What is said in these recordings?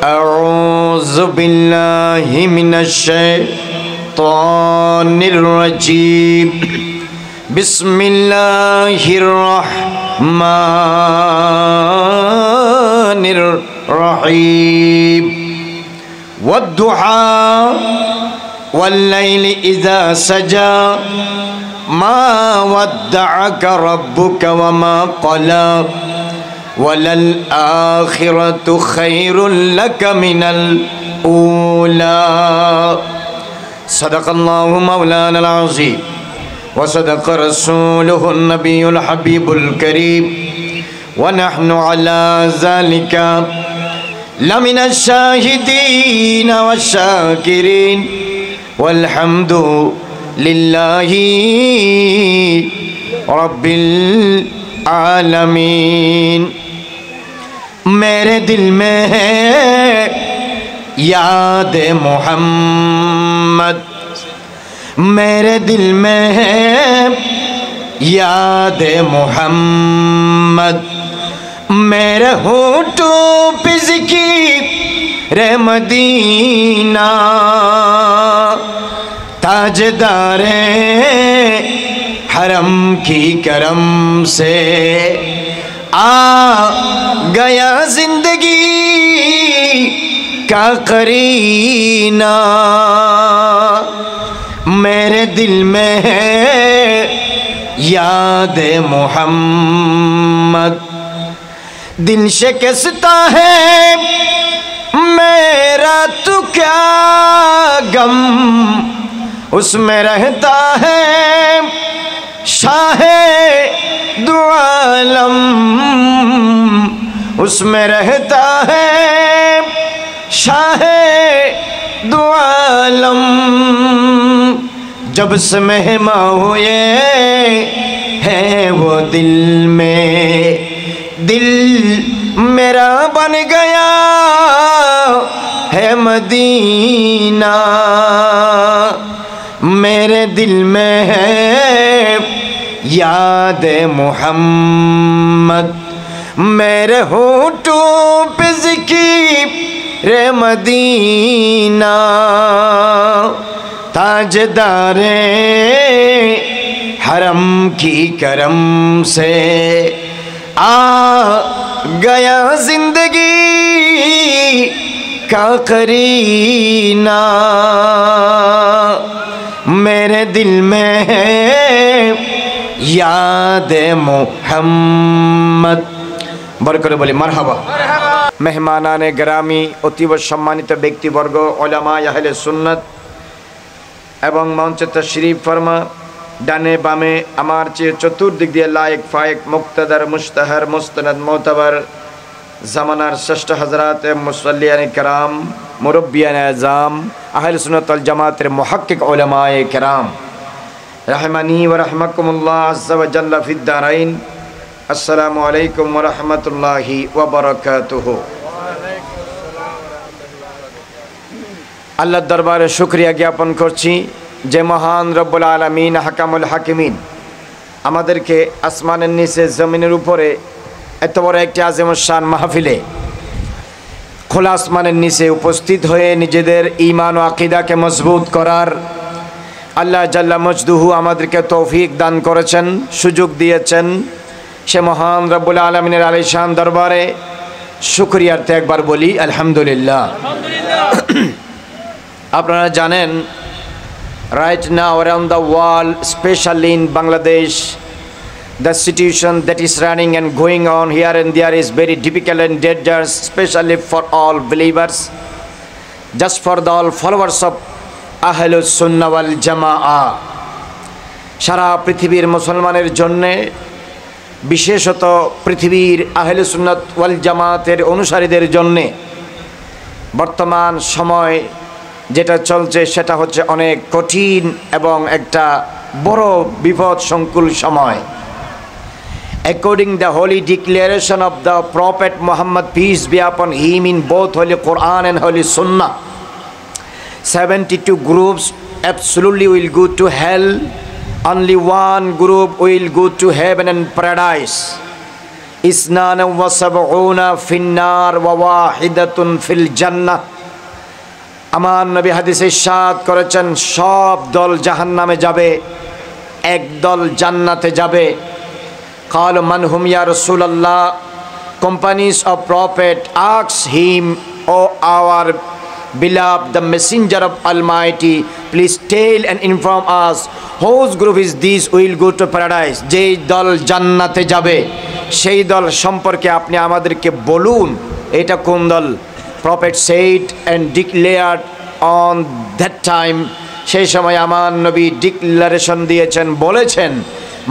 أعوذ بالله من الشيطان الرجيم بسم الله الرحمن الرحيم والضحى والليل إذا سجى ما ودعك ربك وما قلى وللآخرة خير لك من الأولى صدق الله مولانا العظيم وصدق رسوله النبي الحبيب الكريم ونحن على ذلك لمن الشاهدين والشاكرين والحمد لله رب العالمين मेरे दिल में है याद मोहम्मद मेरे दिल में है याद मोहम्मद मेरे होठों पे ज़िक्र मदीना ताजदारे हरम की करम से आ गया जिंदगी का करीना मेरे दिल में है याद मोहम्मद दिल शिकस्ता है मेरा तो क्या गम उसमें रहता है शाहे दो आलम उसमें रहता है शाहे दो आलम जब से मेहमा हुए हैं वो दिल में दिल मेरा बन गया है मदीना मेरे दिल में है याद मोहम्मद मेरे होठों पे ज़िक्र मदीना ताजदारे हरम की करम से आ गया जिंदगी का करीना मेरे दिल में है याद मोहम्मद बर करे बोली मरहबा मेहमानाने ग्रामी अतीव सम्मानित व्यक्तिवर्ग उलामा अहले सुन्नत एवं मंचे तशरीफ फरमा डाने बामे आमार चेये चतुर्दिक दिए लायक फायक मुक्तदर मुश्तहर मुस्तनद मोतबर ज़मानार श्रेष्ठ हजरात मुसल्लियान कराम मुरब्बियान आज़ाम अहले सुन्नत वल जमातेर मुहक्किक उलमाए कराम रहमानी व रहमकुमुल्लाह अज़्ज़ा व जल्ल फिद दारैन अस्सलामु अलैकुम व रहमतुल्लाहि व बरकातुहु आल्लाहर दरबारे शुक्रिया ज्ञापन करছি যে মহান রব্বুল আলামিন হাকামুল হাকিমিন আমাদেরকে আসমানের নিচে জমিনের উপরে এত বড় একটি আযিমুশ-শান মাহফিলে খোলা আসমানের নিচে উপস্থিত হয়ে নিজেদের ঈমান ও আকীদাকে মজবুত করার আল্লাহ জাল্লা মজদুহু আমাদেরকে তৌফিক দান করেছেন সুযোগ দিয়েছেন সে মহান রব্বুল আলামিনের আলিশান দরবারে শুকরিয়ার্থে একবার বলি আলহামদুলিল্লাহ আপনারা জানেন right now around the world, especially in Bangladesh, the situation that is running and going on here and there is very difficult and dangerous, especially for all believers, just for the all followers of Ahlus Sunnah wal Jama'ah. সারা পৃথিবীর মুসলমানের জন্য বিশেষত পৃথিবীর আহলে সুন্নাত ওয়াল জামাতের অনুসারীদের জন্য বর্তমান সময় যেটা চলছে সেটা হচ্ছে অনেক কঠিন এবং একটা বড় বিপদ সংকুল সময় according the holy declaration of the prophet Muhammad peace be upon him in both holy Quran and holy Sunnah 72 groups absolutely will go to hell only one group will go to heaven and paradise ইসনান ওয়া সাবউনা ফিন্নার ওয়া ওয়াহিদাতুন feel জান্নাহ। আমার নবী হাদিসে ইরশাদ করেছেন সব দল জাহান্নামে যাবে, এক দল জান্নাতে যাবে। ক্বালু মান হুম ইয়া রাসূলুল্লাহ? Companies of Prophet asked him, O our beloved, the messenger of Almighty, please tell and inform us whose group is this will go to paradise? যেই দল জান্নাতে যাবে সেই দল সম্পর্কে আপনি আমাদেরকে বলুন, এটা কোন দল? Prophet said and declared on that time, সেই সময় আমার নবী ডিক্লারেশন দিয়েছেন, বলেছেন,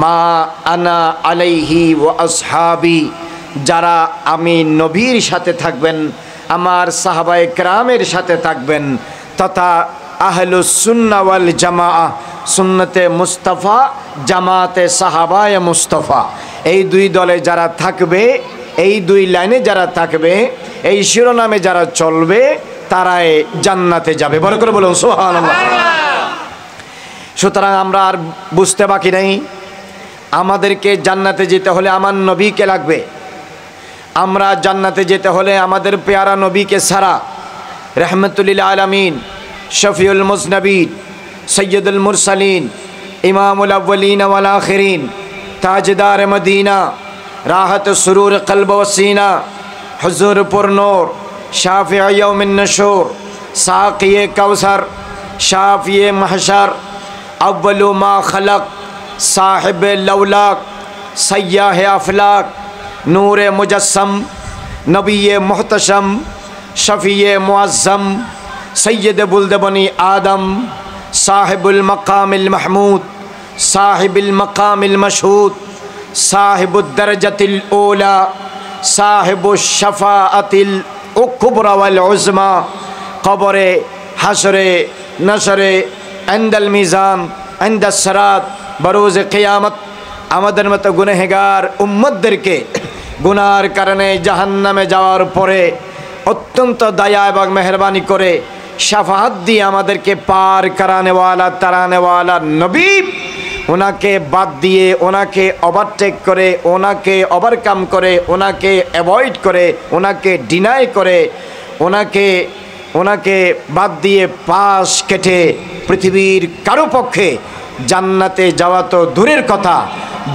মা আনা আলাইহি ওয়া আসহাবি, যারা আমি নবীর সাথে থাকবেন, আমার সাহাবায়ে কেরামের সাথে থাকবেন, তথা আহলুস সুন্নাহ ওয়াল জামাআহ, সুন্নতে মুস্তাফা, জামাতে সাহাবায়ে মুস্তাফা, এই দুই দলে যারা থাকবে, এই দুই লাইনে যারা থাকবে, এই শিরোনামে যারা চলবে, তারাই জান্নাতে যাবে। বড় করে বলুন সুবহানাল্লাহ। সুতরাং আমরা আর বুঝতে বাকি নেই, আমাদেরকে জান্নাতে যেতে হলে আমার নবীকে লাগবে। আমরা জান্নাতে যেতে হলে আমাদের পেয়ারা নবীকে ছাড়া, রাহমাতুল লিল আলামিন, শফিউল মুজনবিন, সৈয়দুল মুরসালিন, ইমামুল আউয়ালিন ওয়াল আখিরিন, তাজদার মদিনা, রাহত সুরুর কলব ও সিনা, হুজুর পুরনূর, শাফিঈ ইয়াউমিন নুশুর, সাকিয়ে কাউসার, শাফিয়ে মাহশর, अव्वलु मा खलक, साहिब लौलाक, सय्याह अफलाक, नूर मुजस्सम, नबी मुहतशम, शफ़ी मुअज़्ज़म, सय्यद बुल्द बनी आदम, साहिबुल मकामिल महमूद, साहिबुल मकामिल मशहूद, साहिबुद दरजतिल ऊला, साहिबुश शफ़ाअतिल कुबरा वल उज़्मा, क़ब्रे हशरे नशरे इंदल मीज़ान इंदस सरात बरोज़ क़ियामत আমাদের মতো গুনাহগার উম্মতদেরকে গুনার কারণে জাহান্নামে যাওয়ার পরে অত্যন্ত দয়া এবং মেহেরবানি করে শাফাআত দিয়ে আমাদেরকে পার করানে ওয়ালা তারানে ওয়ালা নবী, ওনাকে বাদ দিয়ে, ওনাকে ওভারটেক করে, ওনাকে ওভারকাম করে, ওনাকে অ্যাভয়েড করে, ওনাকে ডিনাই করে, ওনাকে বাদ দিয়ে পাশ কেটে পৃথিবীর কারো পক্ষে জান্নাতে যাওয়া তো দূরের কথা,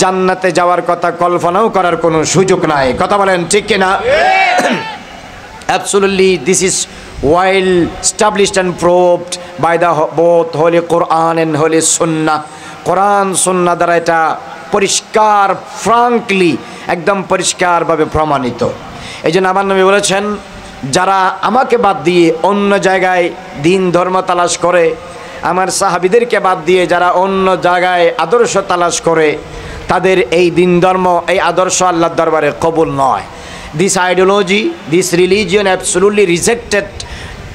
জান্নাতে যাওয়ার কথা কল্পনাও করার কোনো সুযোগ নাই। কথা বলেন ঠিক কিনা? Absolutely, this is well established and proved by the both Holy Quran and Holy Sunnah. কোরআন সুন্নাহ দ্বারা এটা পরিষ্কার, ফ্রাঙ্কলি, একদম পরিষ্কারভাবে প্রমাণিত। এই জন্য আমার নবী বলেছেন, যারা আমাকে বাদ দিয়ে অন্য জায়গায় দিন ধর্ম তালাশ করে, আমার সাহাবীদেরকে বাদ দিয়ে যারা অন্য জায়গায় আদর্শ তালাশ করে, তাদের এই দিন ধর্ম, এই আদর্শ আল্লাহর দরবারে কবুল নয়। This ideology, this religion absolutely rejected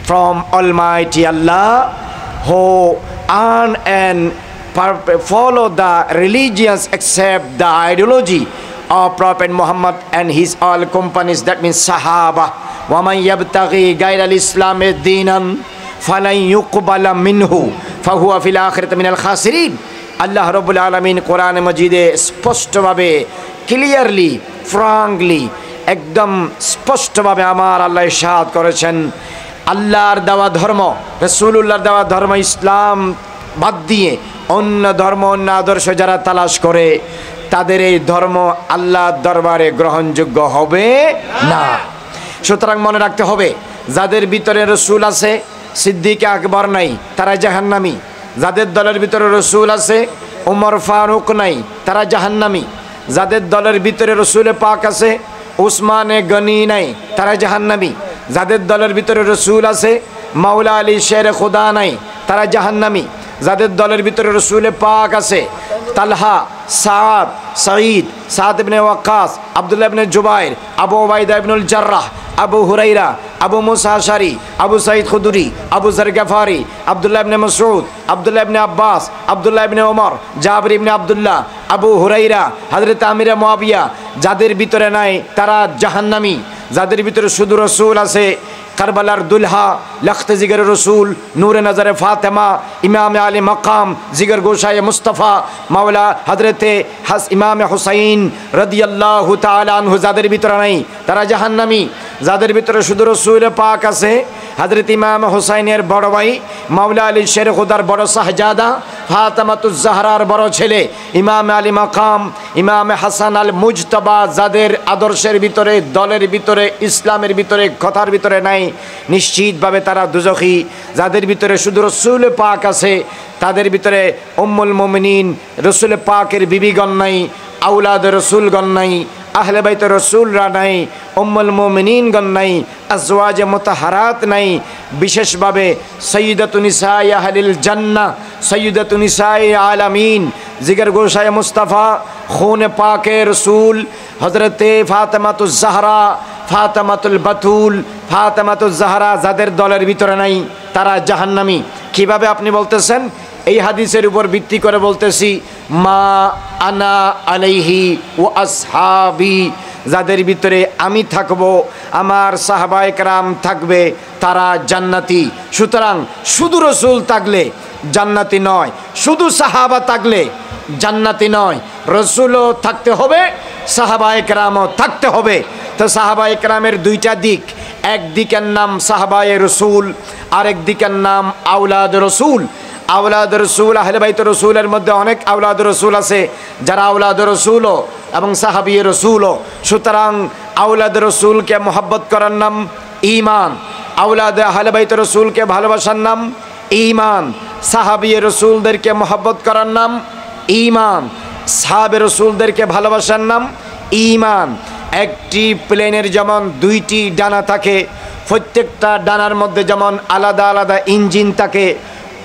from Almighty Allah, who earn and follow the religions except the ideology of Prophet Muhammad and his all companions, that means Sahaba. وَمَنْ يَبْتَغِي غَيْرَ الْإِسْلَامِ دِينًا فَلَنْ يُقْبَلَ مِنْهُ فَهُوَ فِي الْآخِرَةِ مِنَ الْخَاسِرِينَ। আল্লাহ রাব্বুল আলামিন কোরআন মাজিদে স্পষ্টভাবে, ক্লিয়ারলি, ফ্রাঙ্কলি, একদম স্পষ্টভাবে আমার আল্লাহ ইরশাদ করেছেন, আল্লাহর দেওয়া ধর্ম, রাসূলুল্লাহর দেওয়া ধর্ম ইসলাম বাদ দিয়ে অন্য ধর্ম, অন্য আদর্শ যারা তালাশ করে, তাদের এই ধর্ম আল্লাহর দরবারে গ্রহণযোগ্য হবে না। সুতরাং মনে রাখতে হবে, যাদের ভিতরে রসুল আছে, সিদ্দিক আকবর নাই, তারা জাহান্নামী। যাদের দলের ভিতরে রসুল আছে, উমর ফারুক নাই, তারা জাহান্নামী। যাদের দলের ভিতরে রসুল পাক আছে, উসমানে গনি নাই, তারা জাহান্নামী। যাদের দলের ভিতরে রসুল আছে, মাওলা আলী শের খুদা নাই, তারা জাহান্নামী। যাদের দলের ভিতরে রসুল পাক আছে, তালহা, সাদ, সঈদ, সাদ ইবনে ওয়াক্কাস, আব্দুল্লাহ ইবনে জুবাইর, আবু উবাইদা ইবনুল জাররাহ, আবু হুরাইরা, আবু মুসা আশারি, আবু সাঈদ খুদরি, আবু যর গফারি, আব্দুল্লাহ ইবনে মাসউদ, আব্দুল্লাহ ইবনে আব্বাস, আব্দুল্লাহ ইবনে ওমর, জাবির ইবনে আব্দুল্লাহ, আবু হুরাইরা, হযরত আমির মুয়াবিয়া, যাদের ভিতরে নাই তারা জাহান্নামী। যাদের ভিতরে শুধু রসুল আছে, কারবালার দুলহা, লখত জিগর রসুল, নূরে নজরে ফাতেমা, ইমাম আলী মকাম, জিগর গোসায় মুস্তফা, মাওলা হজরতে ইমাম হুসাইন রাদিয়াল্লাহু তাআলা আনহু যাদের ভিতরে নাই তারা জাহান্নামী। যাদের ভিতরে শুধু রসুল পাক আছে, হজরত ইমাম হুসাইনের বড় ভাই, মাওলা আলী শের খুদার বড় শাহজাদা, ফাতেমাতুজ জাহরার বড় ছেলে ইমাম আলী মাকাম, ইমাম হাসান আল মুজতবা, যাদের আদর্শের ভিতরে, দলের ভিতরে, ইসলামের ভিতরে, কথার ভিতরে নাই, নিশ্চিতভাবে তারা দুজখী। যাদের ভিতরে শুধু রসুল পাক আছে, তাদের ভিতরে উম্মুল মুমিনিন রসুল পাকের বিবিগণ নাই, আউলাদ রসুলগণ নাই, আহলে বাইত রসুলরা নাই, উম্মুল মুমিনিনগণ নাই, আজওয়াজে মুতাহারাত নাই। বিশেষভাবে সৈয়দাতুন নিসায়ে আহলিল জান্নাহ, সৈয়দাতুন নিসায়ে আলামিন, জিগর গোসায়ে মুস্তাফা, খুন পাকে রসুল হজরতে ফাতেমাতুজ জাহরা, ফাতেমাতুল বাতুল, ফাতেমাতুজ জাহরা যাদের দলের ভিতরে নাই তারা জাহান্নামী। কিভাবে আপনি বলতেছেন? এই হাদিসের উপর ভিত্তি করে বলতেছি, মা আনা আলাইহি ওয়া আসহাবি, যাদের ভিতরে আমি থাকব, আমার সাহাবায়ে কেরাম থাকবে, তারা জান্নাতি। সুতরাং শুধু রসুল থাকলে জান্নাতি নয়, শুধু সাহাবা থাকলে জান্নাতি নয়, রসুলও থাকতে হবে, সাহাবায়ে কেরামও থাকতে হবে। তো সাহাবায়ে কেরামের দুইটা দিক, এক দিকের নাম সাহাবায়ে রসুল, আরেক দিকের নাম আওলাদ রসুল। আওলাদ রসুল, আহলে বাইত রসুলের মধ্যে অনেক আওলাদ রসুল আছে যারা আওলাদ রসুলও এবং সাহাবী রসুলও। সুতরাং আওলাদ রসুলকে মোহাব্বত করার নাম ঈমান, আওলাদ আহলে বাইত রসুলকে ভালোবাসার নাম ঈমান, সাহাবী রসুলদেরকে মোহাব্বত করার নাম ঈমান, সাহাবে রসুলদেরকে ভালোবাসার নাম ঈমান। একটি প্লেনের যেমন দুইটি ডানা থাকে, প্রত্যেকটা ডানার মধ্যে যেমন আলাদা আলাদা ইঞ্জিন থাকে,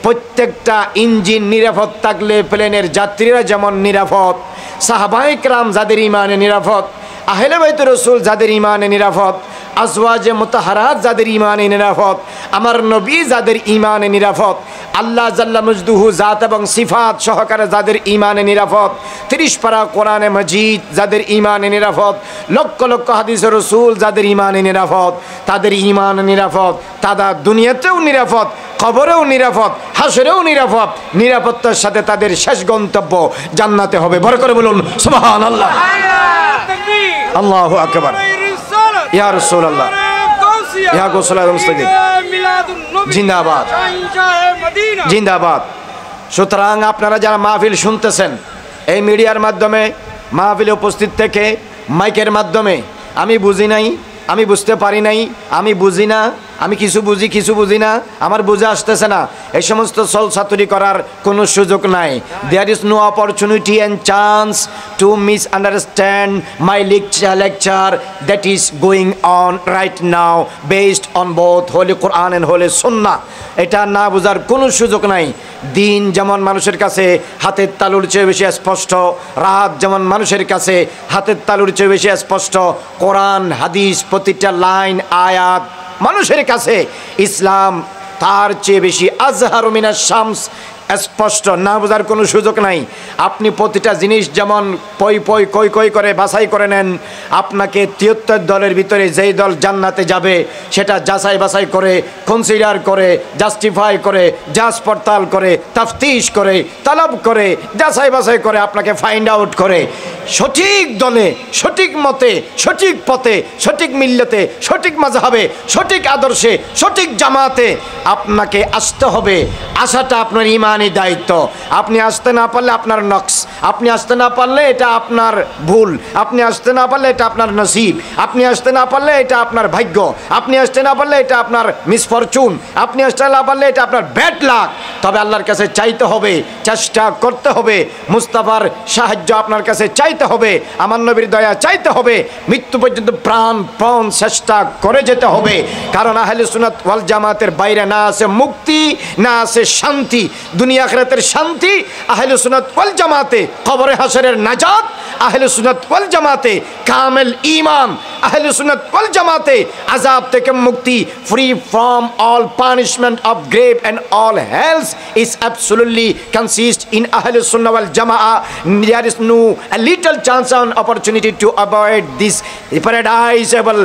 প্রত্যেকটা ইঞ্জিন নিরাপদ থাকলে প্লেনের যাত্রীরা যেমন নিরাপদ, সাহাবায়ে কেরাম যাদের ঈমানে নিরাপদ, আহলে বাইত রসুল যাদের ঈমানে নিরাপদ, আজওয়াজে মুতাহারাত যাদের ঈমানে নিরাপদ, আমার নবী যাদের ঈমানে নিরাপদ, আল্লাহ জাল্লা মজদুহু জাত এবং সিফাত সহকারে যাদের ঈমানে নিরাপদ, 30 পারা কোরআনে মজিদ যাদের ঈমানে নিরাপদ, লক্ষ লক্ষ হাদিস রসুল যাদের ঈমানে নিরাপদ, তাদের ঈমান নিরাপদ, তারা দুনিয়াতেও নিরাপদ, কবরেও নিরাপদ, হাসরেও নিরাপদ। নিরাপত্তার সাথে তাদের শেষ গন্তব্য জান্নাতে হবে। বড় করে বলুন সুবহানাল্লাহ, আল্লাহু আকবার, ইয়া রাসূলুল্লাহ, ইয়া গোসল আদম মুস্তাকিম, জিন্দাবাদ, জিন্দাবাদ। সুতরাং আপনারা যারা মাহফিল শুনতেছেন, এই মিডিয়ার মাধ্যমে মাহফিলে উপস্থিত থেকে মাইকের মাধ্যমে, আমি বুঝি নাই, আমি বুঝতে পারি নাই, আমি বুঝি না, আমি কিছু বুঝি কিছু বুঝি না, আমার বুঝে আসতেছে না, এই সমস্ত ছলচাতুরি করার কোনো সুযোগ নাই। There is no opportunity and chance to misunderstand my lecture that is going on right now based on both holy Quran and holy Sunnah. এটা না বোঝার কোনো সুযোগ নাই। দিন যেমন মানুষের কাছে হাতের তালুর চেয়ে বেশি স্পষ্ট, রাত যেমন মানুষের কাছে হাতের তালুর চেয়ে বেশি স্পষ্ট, কোরআন হাদিস প্রতিটা লাইন আয়াত মানুষের কাছে ইসলাম তার চেয়ে বেশি আজহারু মিনাশ শামস স্পষ্ট। না বোঝার কোনো সুযোগ নাই। আপনি প্রতিটা জিনিস যেমন পই পই কই কই করে বাছাই করে নেন, আপনাকে 73 দলের ভিতরে যেই দল জান্নাতে যাবে সেটা যাচাই বাছাই করে, কনসিডার করে, জাস্টিফাই করে, যাচ পড়তাল করে, তাফতিশ করে, তালাব করে, যাচাই বাছাই করে, আপনাকে ফাইন্ড আউট করে সঠিক দলে, সঠিক মতে, সঠিক পথে, সঠিক মিল্লতে, সঠিক মাযহাবে, সঠিক আদর্শে, সঠিক জামাতে আপনাকে আসতে হবে। আসাটা আপনার ইমানি দায়িত্ব। আপনি আসতে না পারলে আপনার নকশ, আপনি আসতে না পারলে এটা আপনার ভুল, আপনি আসতে না পারলে এটা আপনার নসিব, আপনি আসতে না পারলে এটা আপনার ভাগ্য, আপনি আসতে না পারলে এটা আপনার মিসফরচুন, আপনি আসতে না পারলে এটা আপনার ব্যাড লাক। তবে আল্লাহর কাছে চাইতে হবে, চেষ্টা করতে হবে, মুস্তাফার সাহায্য আপনার কাছে চাইতে হবে, আমার নবীর দয়া চাইতে হবে, মৃত্যু পর্যন্ত প্রাণপণ চেষ্টা করে যেতে হবে। কারণ আহলে সুন্নাত ওয়াল জামাতের বাইরে না আছে মুক্তি, না আছে শান্তি। দুনিয়া আখিরাতের শান্তি আহলে সুন্নাত ওয়াল জামাতে, কবরে হাসরের নাজাত আহলে সুন্নাত ওয়াল জামাতে, কামেল ঈমান আহলে সুন্নাত ওয়াল জামাতে আযাব থেকে মুক্তি, free from all punishment of grave and all hells is absolutely consist in ahle sunnah wal jamaa. There is no a little chance and opportunity to avoid this paradisable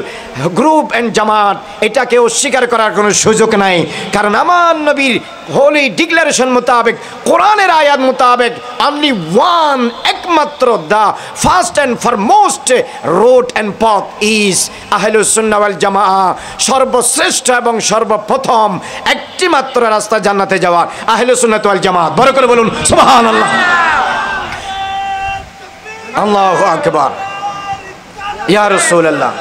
group and jamaat. এটাকে অস্বীকার করার কোনো সুযোগ নাই, কারণ আমার নবীর Holi declaration মোতাবেক, কোরআনের আয়াত মোতাবেক, only one, একমাত্র the first and foremost road and path is আহলুস সুন্নাহ ওয়াল জামাআহ। সর্বশ্রেষ্ঠ এবং সর্বপ্রথম একটি মাত্র রাস্তা জান্নাতে যাওয়ার আহলুস সুন্নাহ ওয়াল জামাআহ। বড় করে বলুন সুবহানাল্লাহ, আল্লাহু আকবার, ইয়া রাসূলুল্লাহ।